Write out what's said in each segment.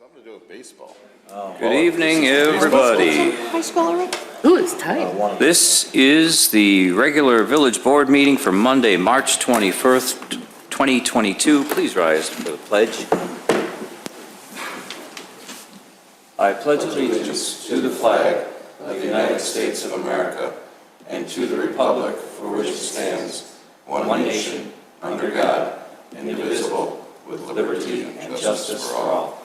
Something to do with baseball. Good evening, everybody. High school already? Ooh, it's tight. This is the regular village board meeting for Monday, March 21st, 2022. Please rise for the pledge. I pledge allegiance to the flag of the United States of America and to the republic for which it stands, one nation, under God, indivisible, with liberty and justice for all.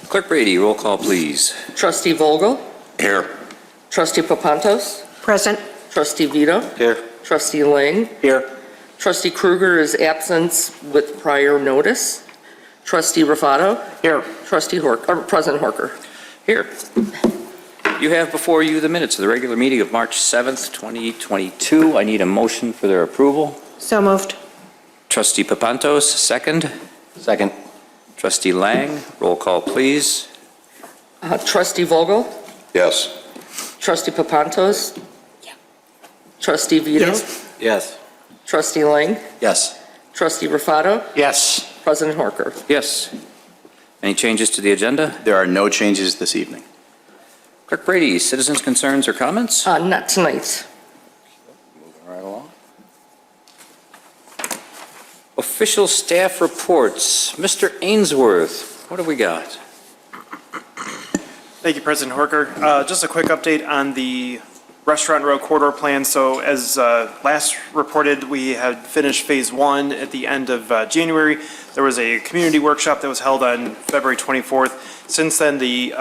Clerk Brady, roll call, please. Trustee Vogel? Here. Trustee Papantos? Present. Trustee Vito? Here. Trustee Lang? Here. Trustee Kruger is absent with prior notice. Trustee Rafato? Here. Trustee President Horker? Here. You have before you the minutes of the regular meeting of March 7th, 2022. I need a motion for their approval. So moved. Trustee Papantos, second. Second. Trustee Lang, roll call, please. Trustee Vogel? Yes. Trustee Papantos? Trustee Vito? Yes. Trustee Lang? Yes. Trustee Rafato? Yes. President Horker? Yes. Any changes to the agenda? There are no changes this evening. Clerk Brady, citizens' concerns or comments? Not tonight. Moving right along. Official staff reports. Mr. Ainsworth, what have we got? Thank you, President Horker. Just a quick update on the Restaurant Row corridor plan. So as last reported, we had finished phase 1 at the end of January. There was a community workshop that was held on February 24th. Since then, the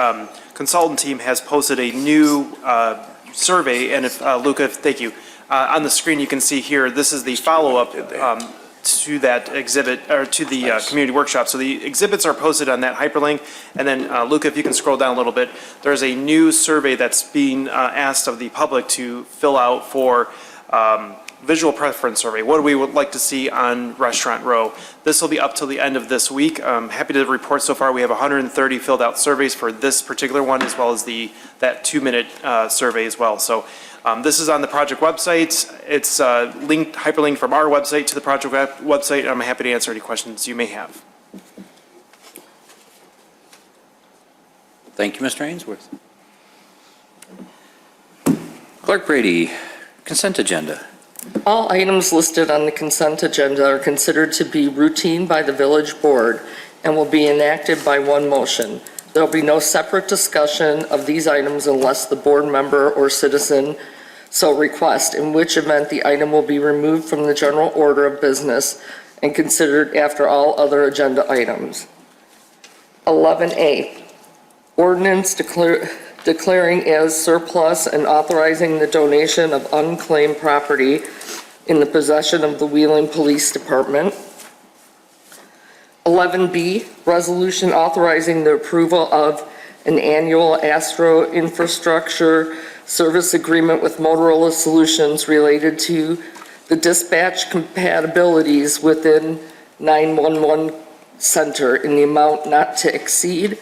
consultant team has posted a new survey, and if Luca, thank you. On the screen, you can see here, this is the follow-up to that exhibit, or to the community workshop. So the exhibits are posted on that hyperlink. And then, Luca, if you can scroll down a little bit, there's a new survey that's being asked of the public to fill out for visual preference survey. What do we would like to see on Restaurant Row? This will be up till the end of this week. I'm happy to report so far we have 130 filled out surveys for this particular one, as well as that 2-minute survey as well. So this is on the project website. It's hyperlinked from our website to the project website, and I'm happy to answer any questions you may have. Thank you, Mr. Ainsworth. Clerk Brady, consent agenda. All items listed on the consent agenda are considered to be routine by the village board and will be enacted by one motion. There will be no separate discussion of these items unless the board member or citizen so request, in which event the item will be removed from the general order of business and considered after all other agenda items. 11A, ordinance declaring as surplus and authorizing the donation of unclaimed property in the possession of the Wheeling Police Department. 11B, resolution authorizing the approval of an annual Astro infrastructure service agreement with Motorola Solutions related to the dispatch compatibilities within 911 center in the amount not to exceed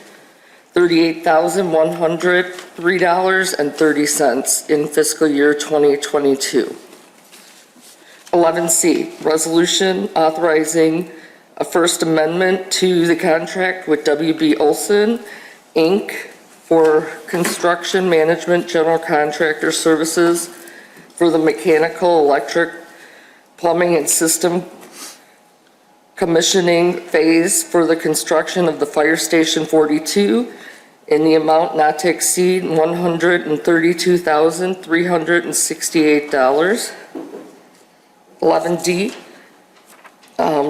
$38,103.30 in fiscal year 2022. 11C, resolution authorizing a First Amendment to the contract with WB Olson, Inc. for construction management general contractor services for the mechanical, electric, plumbing, and system commissioning phase for the construction of the Fire Station 42 in the amount not to exceed $132,368. 11D,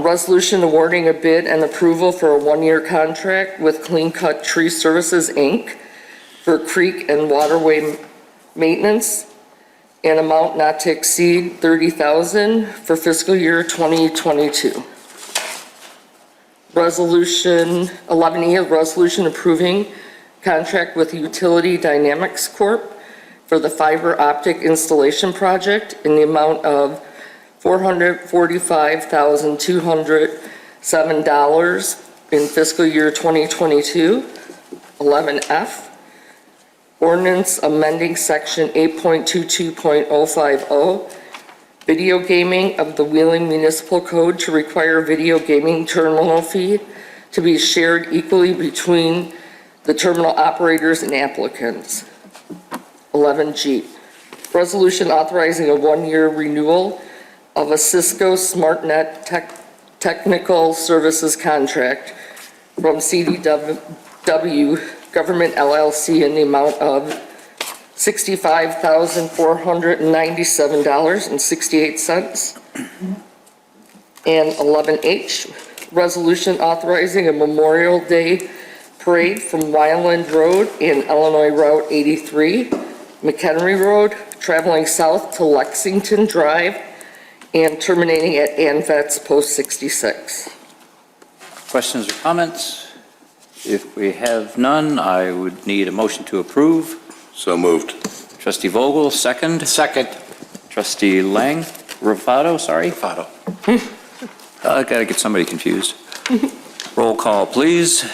resolution awarding a bid and approval for a 1-year contract with Clean Cut Tree Services, Inc. for creek and waterway maintenance, an amount not to exceed $30,000 for fiscal year 2022. Resolution 11E, a resolution approving contract with Utility Dynamics Corp. for the fiber optic installation project in the amount of $445,207 in fiscal year 2022. 11F, ordinance amending section 8.22.050 video gaming of the Wheeling Municipal Code to require video gaming terminal fee to be shared equally between the terminal operators and applicants. 11G, resolution authorizing a one-year renewal of a Cisco SmartNet technical services contract from CDW Government LLC in the amount of $65,497.68. And 11H, resolution authorizing a Memorial Day parade from Wyland Road and Illinois Route 83, McHenry Road, traveling south to Lexington Drive and terminating at ANVETS Post 66. Questions or comments? If we have none, I would need a motion to approve. So moved. Trustee Vogel, second. Second. Trustee Lang, Rufato, sorry. Rufato. I gotta get somebody confused. Roll call, please.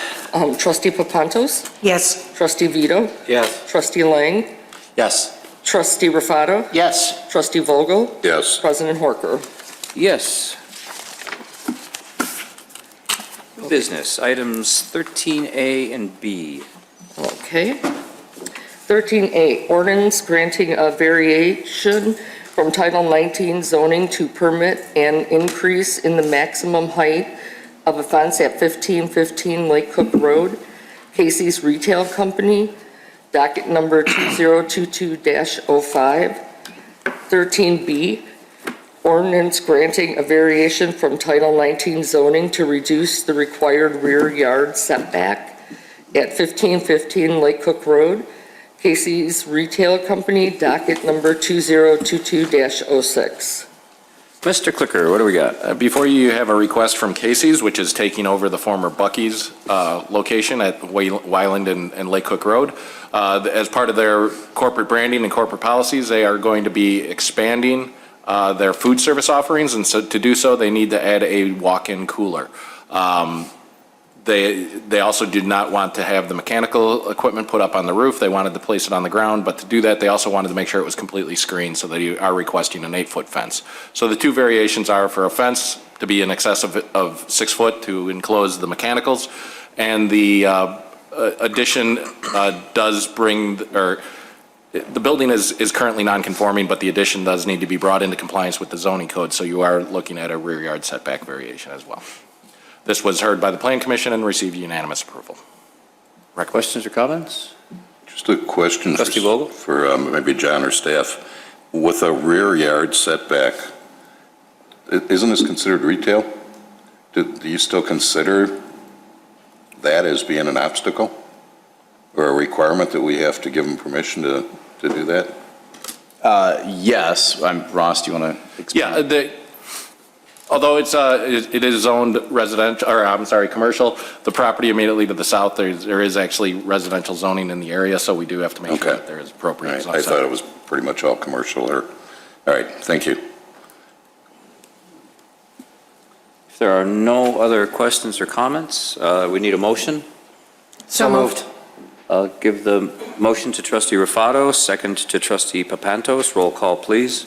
Trustee Papantos, Yes. Trustee Vito, Yes. Trustee Lang, Yes. Trustee Rufato, Yes. Trustee Vogel, Yes. President Horker. Yes. New business, items 13A and B. Okay. 13A, ordinance granting a variation from Title 19 zoning to permit an increase in the maximum height of a fence at 1515 Lake Cook Road, Casey's Retail Company, docket number 2022-05. 13B, ordinance granting a variation from Title 19 zoning to reduce the required rear yard setback at 1515 Lake Cook Road, Casey's Retail Company, docket number 2022-06. Mr. Clicker, what do we got? Before you have a request from Casey's, which is taking over the former Bucky's location at Wyland and Lake Cook Road. As part of their corporate branding and corporate policies, they are going to be expanding their food service offerings, and so to do so, they need to add a walk-in cooler. They also did not want to have the mechanical equipment put up on the roof. They wanted to place it on the ground, but to do that, they also wanted to make sure it was completely screened, so they are requesting an 8-foot fence. So the two variations are for a fence to be in excess of 6 foot to enclose the mechanicals, and the addition does bring, or the building is currently non-conforming, but the addition does need to be brought into compliance with the zoning code, so you are looking at a rear yard setback variation as well. This was heard by the Plan Commission and received unanimous approval. Questions or comments? Just a question Trustee Vogel? for maybe John or staff. With a rear yard setback, isn't this considered retail? Do you still consider that as being an obstacle or a requirement that we have to give them permission to do that? Yes. Ross, do you want to explain? Yeah, although it is zoned residential, or I'm sorry, commercial, the property immediately to the south, there is actually residential zoning in the area, so we do have to make sure that there is appropriate Right, zone I thought setback. it was pretty much all commercial or, all right, thank you. If there are no other questions or comments, we need a motion. So moved. I'll give the motion to Trustee Rufato, second to Trustee Papantos. Roll call, please.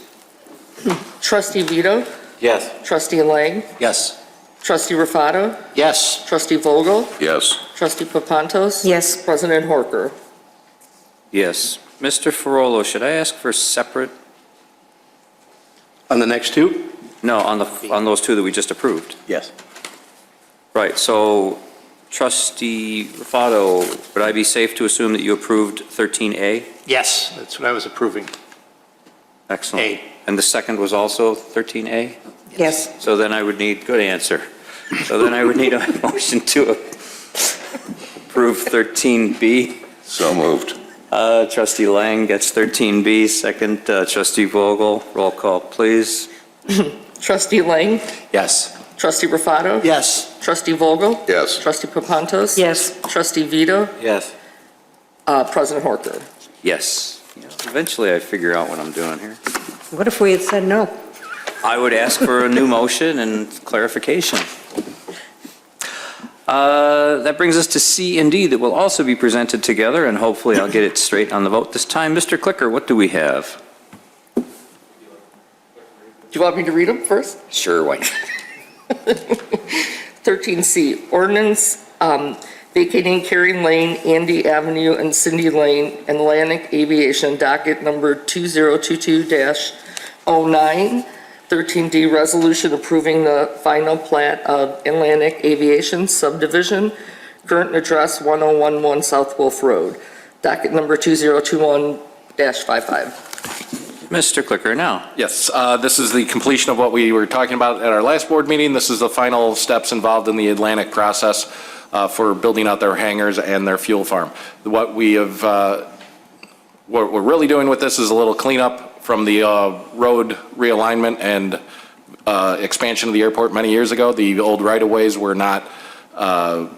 Trustee Vito, Yes. Trustee Lang, Yes. Trustee Rufato, Yes. Trustee Vogel, Yes. Trustee Papantos. Yes. President Horker. Yes. Mr. Ferrolo, should I ask for separate? On the next two? No, on those two that we just approved. Yes. Right, so Trustee Rufato, would I be safe to assume that you approved 13A? Yes, that's what I was approving. Excellent. A. And the second was also 13A? Yes. So then I would need, good answer. So then I would need a motion to approve 13B. So moved. Trustee Lang gets 13B, second Trustee Vogel. Roll call, please. Trustee Lang, Yes. Trustee Rufato. Yes. Trustee Vogel. Yes. Trustee Papantos. Yes. Trustee Vito, Yes. President Horker. Yes. Eventually I figure out what I'm doing here. What if we had said no? I would ask for a new motion and clarification. That brings us to C and D that will also be presented together, and hopefully I'll get it straight on the vote this time. Mr. Clicker, what do we have? you want me to read them first? Sure, why? 13C, ordinance vacating Kerry Lane, Ande Avenue, and Cindy Lane, Atlantic Aviation, docket number 2022-09. 13D, resolution approving the final plat of Atlantic Aviation Subdivision, current address 1011 South Wolf Road, docket number 2021-55. Mr. Clicker now. Yes, this is the completion of what we were talking about at our last board meeting. This is the final steps involved in the Atlantic process for building out their hangars and their fuel farm. What we're really doing with this is a little cleanup from the road realignment and expansion of the airport many years ago. The old right-of-ways were not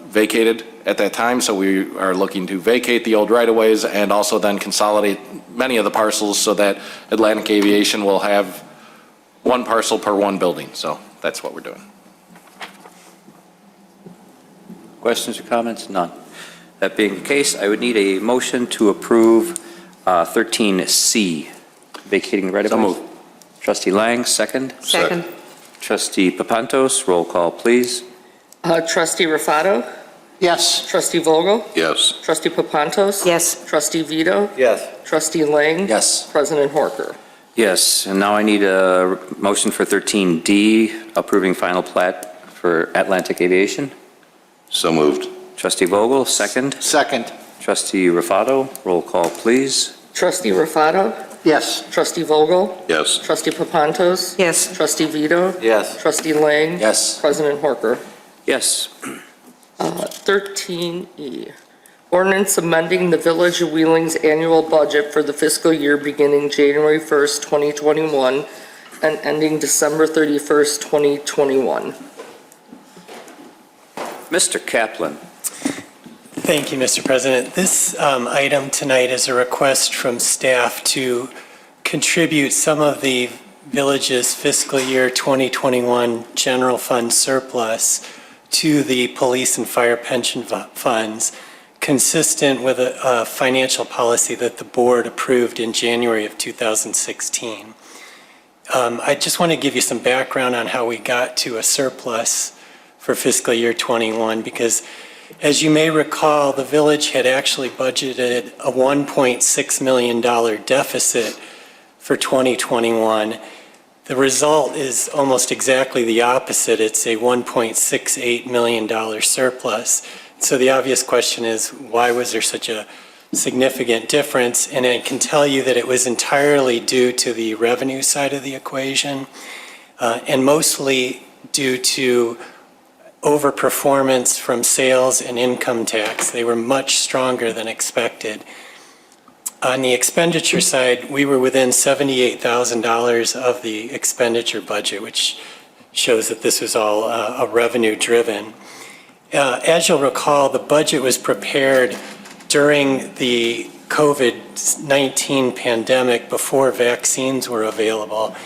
vacated at that time, so we are looking to vacate the old right-of-ways and also then consolidate many of the parcels so that Atlantic Aviation will have one parcel per one building. So that's what we're doing. Questions or comments? None. That being the case, I would need a motion to approve 13C, vacating the right-of-ways. So moved. Trustee Lang, second. Second. Trustee Papantos, roll call, please. Trustee Rufato? Yes. Trustee Vogel? Yes. Trustee Papantos? Yes. Trustee Vito? Yes. Trustee Lang? Yes. President Horker? Yes, and now I need a motion for 13D, approving final plat for Atlantic Aviation. So moved. Trustee Vogel, second. Second. Trustee Rufato, roll call, please. Trustee Rufato? Yes. Trustee Vogel? Yes. Trustee Papantos? Yes. Trustee Vito? Yes. Trustee Lang? Yes. President Horker? Yes. 13E, ordinance amending the Village of Wheeling's annual budget for the fiscal year beginning January 1st, 2021 and ending December 31st, 2021. Mr. Kaplan. Thank you, Mr. President. This item tonight is a request from staff to contribute some of the village's fiscal year 2021 general fund surplus to the police and fire pension funds, consistent with a financial policy that the board approved in January of 2016. I just want to give you some background on how we got to a surplus for fiscal year 21, because as you may recall, the village had actually budgeted a $1.6 million deficit for 2021. The result is almost exactly the opposite. It's a $1.68 million surplus. So the obvious question is, why was there such a significant difference? And I can tell you that it was entirely due to the revenue side of the equation, and mostly due to overperformance from sales and income tax. They were much stronger than expected. On the expenditure side, we were within $78,000 of the expenditure budget, which shows that this was all a revenue driven. As you'll recall, the budget was prepared during the COVID-19 pandemic before vaccines were available.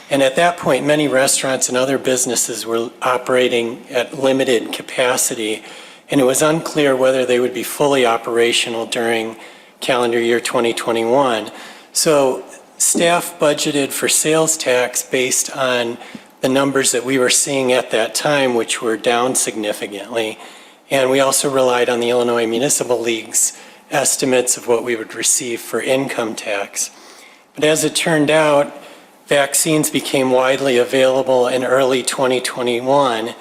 And at that point, many restaurants and other businesses were operating at limited capacity, and it was unclear whether they would be fully operational during calendar year 2021. So staff budgeted for sales tax based on the numbers that we were seeing at that time, which were down significantly. And we also relied on the Illinois Municipal League's estimates of what we would receive for income tax. But as it turned out, vaccines became widely available in early 2021,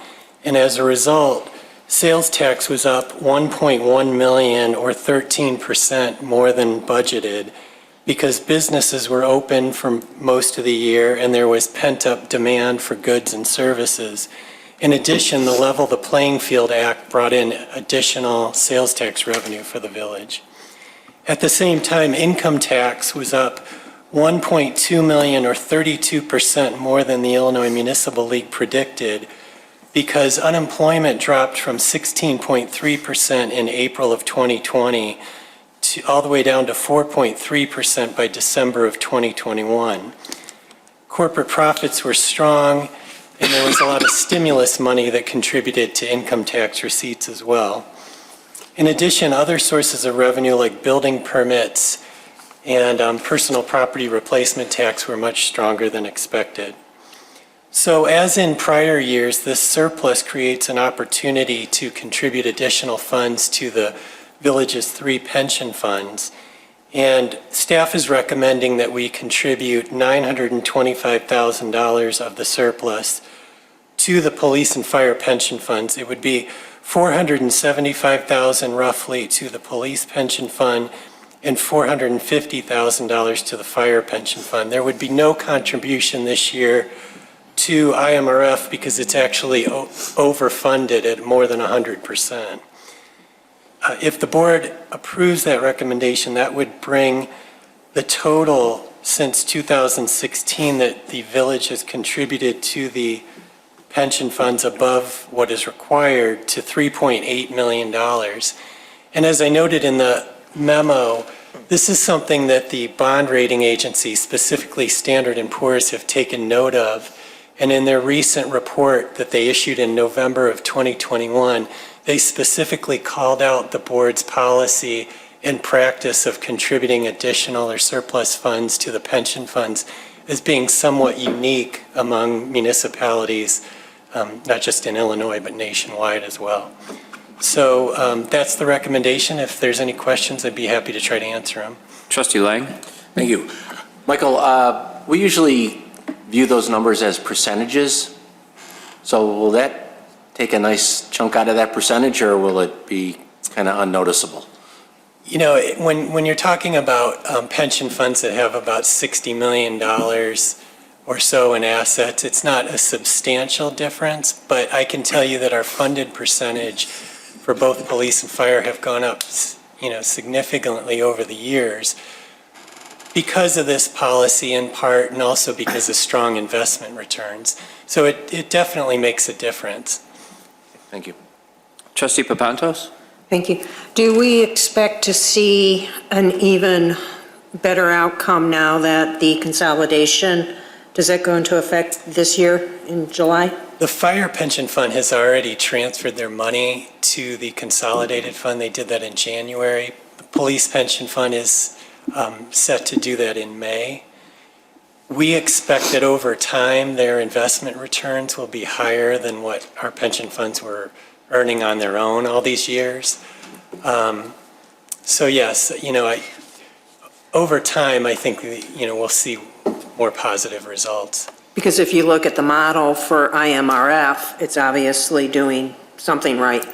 and as a result, sales tax was up $1.1 million or 13% more than budgeted, because businesses were open for most of the year and there was pent-up demand for goods and services. In addition, the Level the Playing Field Act brought in additional sales tax revenue for the village. At the same time, income tax was up $1.2 million or 32% more than the Illinois Municipal League predicted, because unemployment dropped from 16.3% in April of 2020 to all the way down to 4.3% by December of 2021. Corporate profits were strong, and there was a lot of stimulus money that contributed to income tax receipts as well. In addition, other sources of revenue like building permits and personal property replacement tax were much stronger than expected. So as in prior years, this surplus creates an opportunity to contribute additional funds to the village's 3 pension funds. And staff is recommending that we contribute $925,000 of the surplus to the police and fire pension funds. It would be $475,000 roughly to the police pension fund and $450,000 to the fire pension fund. There would be no contribution this year to IMRF because it's actually overfunded at more than 100%. If the board approves that recommendation, that would bring the total since 2016 that the village has contributed to the pension funds above what is required to $3.8 million. And as I noted in the memo, this is something that the bond rating agency, specifically Standard & Poor's, have taken note of. And in their recent report that they issued in November of 2021, they specifically called out the board's policy and practice of contributing additional or surplus funds to the pension funds as being somewhat unique among municipalities, not just in Illinois, but nationwide as well. So that's the recommendation. If there's any questions, I'd be happy to try to answer them. Trustee Lang? Thank you. Michael, we usually view those numbers as percentages. So will that take a nice chunk out of that percentage, or will it be kind of unnoticeable? You know, when you're talking about pension funds that have about $60 million or so in assets, it's not a substantial difference, but I can tell you that our funded percentage for both police and fire have gone up, significantly over the years because of this policy in part, and also because of strong investment returns. So it definitely makes a difference. Thank you. Trustee Papantos? Thank you. Do we expect to see an even better outcome now that the consolidation, does that go into effect this year in July? The fire pension fund has already transferred their money to the consolidated fund. They did that in January. The police pension fund is set to do that in May. We expect that over time, their investment returns will be higher than what our pension funds were earning on their own all these years. So yes, over time, I think, we'll see more positive results. Because if you look at the model for IMRF, it's obviously doing something right.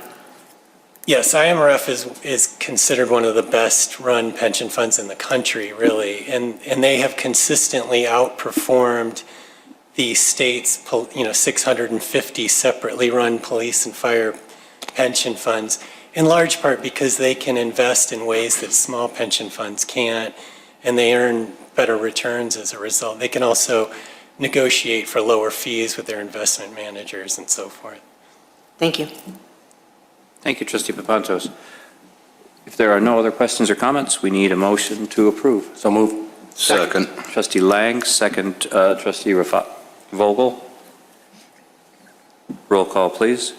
Yes, IMRF is considered one of the best-run pension funds in the country, really, and they have consistently outperformed the state's, 650 separately run police and fire pension funds, in large part because they can invest in ways that small pension funds can't, and they earn better returns as a result. They can also negotiate for lower fees with their investment managers and so forth. Thank you. Thank you, Trustee Papantos. If there are no other questions or comments, we need a motion to approve. So move. Second. Trustee Lang, second, Trustee Vogel. Roll call, please.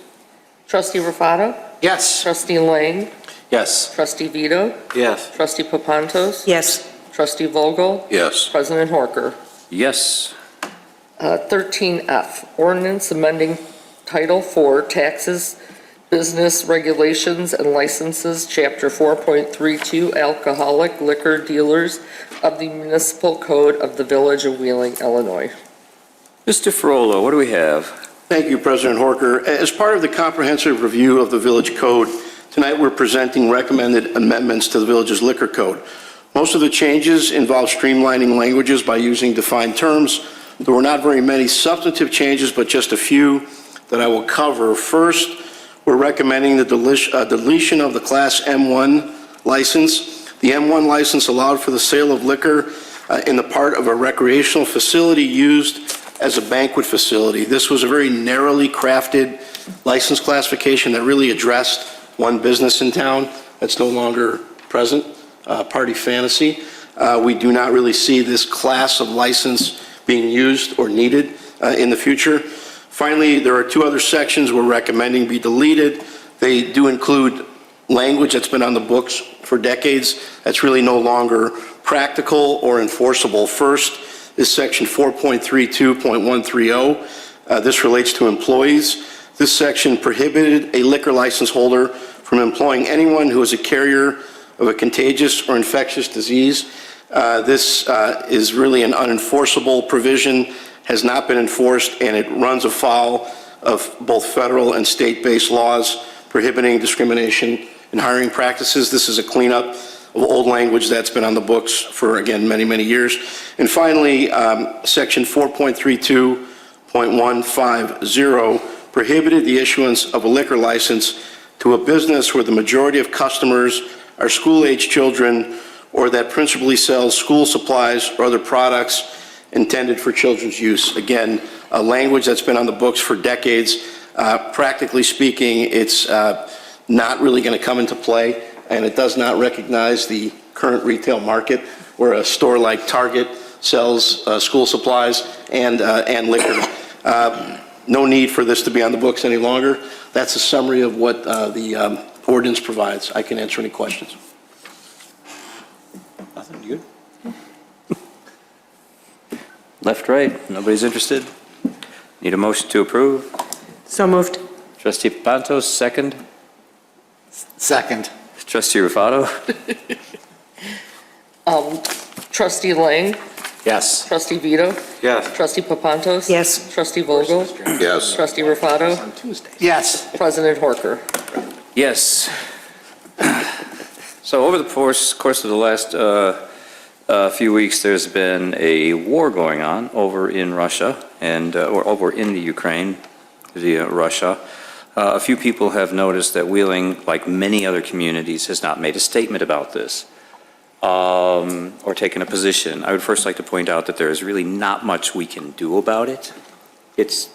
Trustee Rufato? Yes. Trustee Lang? Yes. Trustee Vito? Yes. Trustee Papantos? Yes. Trustee Vogel? Yes. President Horker? Yes. 13F, ordinance amending Title IV, Taxes, Business Regulations and Licenses, Chapter 4.32, Alcoholic Liquor Dealers of the Municipal Code of the Village of Wheeling, Illinois. Mr. Ferrolo, what do we have? Thank you, President Horker. As part of the comprehensive review of the village code, tonight we're presenting recommended amendments to the village's liquor code. Most of the changes involve streamlining languages by using defined terms. There were not very many substantive changes, but just a few that I will cover. First, we're recommending the deletion of the Class M1 license. The M1 license allowed for the sale of liquor in the part of a recreational facility used as a banquet facility. This was a very narrowly crafted license classification that really addressed one business in town that's no longer present, Party Fantasy. We do not really see this class of license being used or needed in the future. Finally, there are two other sections we're recommending be deleted. They do include language that's been on the books for decades that's really no longer practical or enforceable. First is section 4.32.130. This relates to employees. This section prohibited a liquor license holder from employing anyone who is a carrier of a contagious or infectious disease. This is really an unenforceable provision, has not been enforced, and it runs afoul of both federal and state-based laws prohibiting discrimination in hiring practices. This is a cleanup of old language that's been on the books for, again, many, many years. And finally, Section 4.32.150 prohibited the issuance of a liquor license to a business where the majority of customers are school-age children or that principally sells school supplies or other products intended for children's use. Again, a language that's been on the books for decades. Practically speaking, it's not really going to come into play, and it does not recognize the current retail market where a store like Target sells school supplies and liquor. No need for this to be on the books any longer. That's a summary of what the ordinance provides. I can answer any questions. Nothing, good? Left, right, nobody's interested? Need a motion to approve? So moved. Trustee Papantos, second. Second. Trustee Rufato? Trustee Lang, Yes. trustee Vito, Yes. trustee Papantos. Yes. Trustee Vogel, Yes. trustee Rufato, Yes. President Horker. Yes. So over the course of the last few weeks, there's been a war going on over in Russia and or over in the Ukraine via Russia. A few people have noticed that Wheeling, like many other communities, has not made a statement about this or taken a position. I would first like to point out that there is really not much we can do about it. It's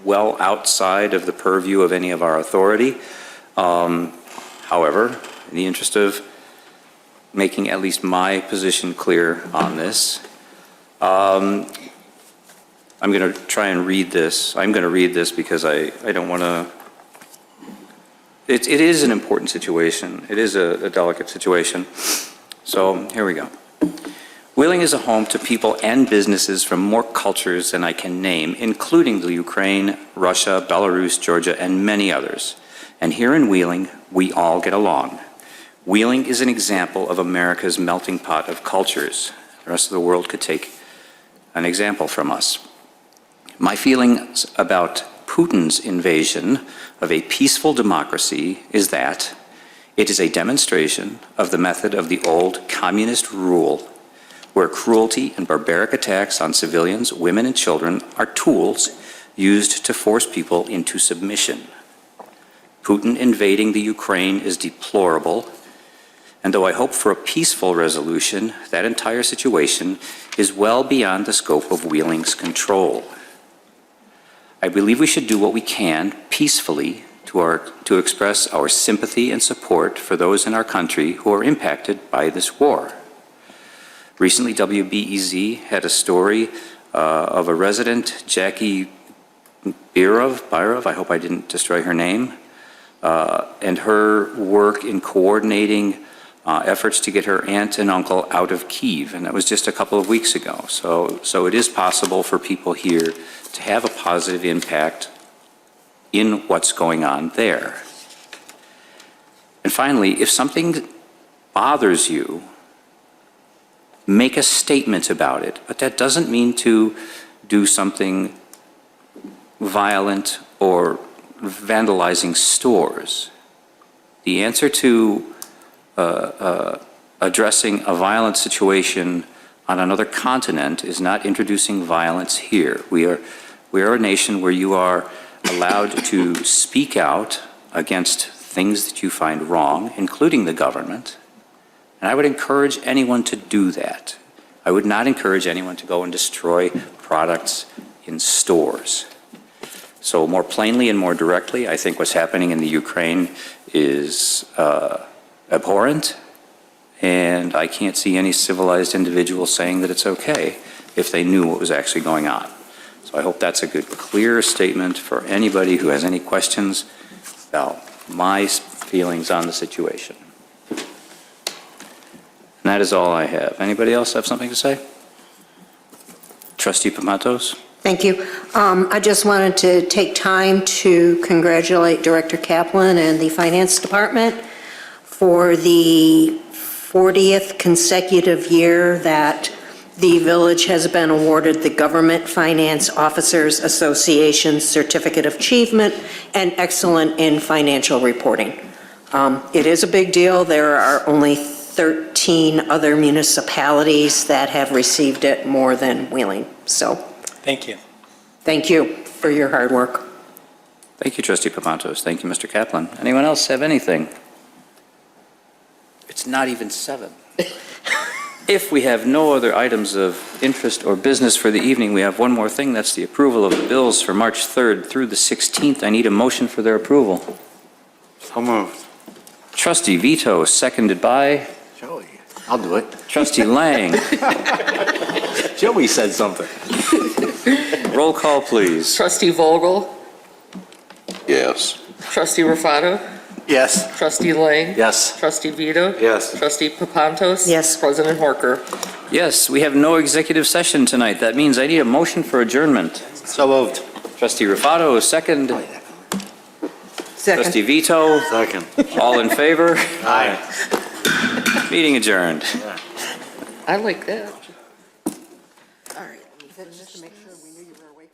well outside of the purview of any of our authority. However, in the interest of making at least my position clear on this, I'm going to try and read this. I'm going to read this because I don't want to... It is an important situation. It is a delicate situation. So here we go. Wheeling is a home to people and businesses from more cultures than I can name, including the Ukraine, Russia, Belarus, Georgia, and many others. And here in Wheeling, we all get along. Wheeling is an example of America's melting pot of cultures. The rest of the world could take an example from us. My feelings about Putin's invasion of a peaceful democracy is that it is a demonstration of the method of the old communist rule, where cruelty and barbaric attacks on civilians, women, and children are tools used to force people into submission. Putin invading the Ukraine is deplorable, and though I hope for a peaceful resolution, that entire situation is well beyond the scope of Wheeling's control. I believe we should do what we can peacefully to express our sympathy and support for those in our country who are impacted by this war. Recently, WBEZ had a story of a resident, Jackie Byrov, I hope I didn't destroy her name, and her work in coordinating efforts to get her aunt and uncle out of Kyiv, and that was just a couple of weeks ago. So it is possible for people here to have a positive impact in what's going on there. And finally, if something bothers you, make a statement about it, but that doesn't mean to do something violent or vandalizing stores. The answer to addressing a violent situation on another continent is not introducing violence here. We are a nation where you are allowed to speak out against things that you find wrong, including the government. And I would encourage anyone to do that. I would not encourage anyone to go and destroy products in stores. So more plainly and more directly, I think what's happening in the Ukraine is abhorrent, and I can't see any civilized individual saying that it's okay if they knew what was actually going on. So I hope that's a good, clear statement for anybody who has any questions about my feelings on the situation. And that is all I have. Anybody else have something to say? Trustee Pamatos? Thank you. I just wanted to take time to congratulate Director Kaplan and the Finance Department for the 40th consecutive year that the village has been awarded the Government Finance Officers Association Certificate of Achievement and Excellent in Financial Reporting. It is a big deal. There are only 13 other municipalities that have received it more than Wheeling. So Thank you. thank you for your hard work. Thank you, Trustee Papantos. Thank you, Mr. Kaplan. Anyone else have anything? It's not even 7. If we have no other items of interest or business for the evening, we have one more thing. That's the approval of the bills for March 3rd through the 16th. I need a motion for their approval. So moved. Trustee Vito, seconded by Joey, I'll do it. Trustee Lang. Joey said something. Roll call, please. Trustee Vogel? Yes. Trustee Rufato? Yes. Trustee Lang? Yes. Trustee Vito? Yes. Trustee Papantos? Yes. President Horker? Yes, we have no executive session tonight. That means I need a motion for adjournment. So moved. Trustee Rufato, second. Second. Trustee Vito, Second. all in favor? Aye. Meeting adjourned. I like that. All right. Just to make sure we knew you were awake.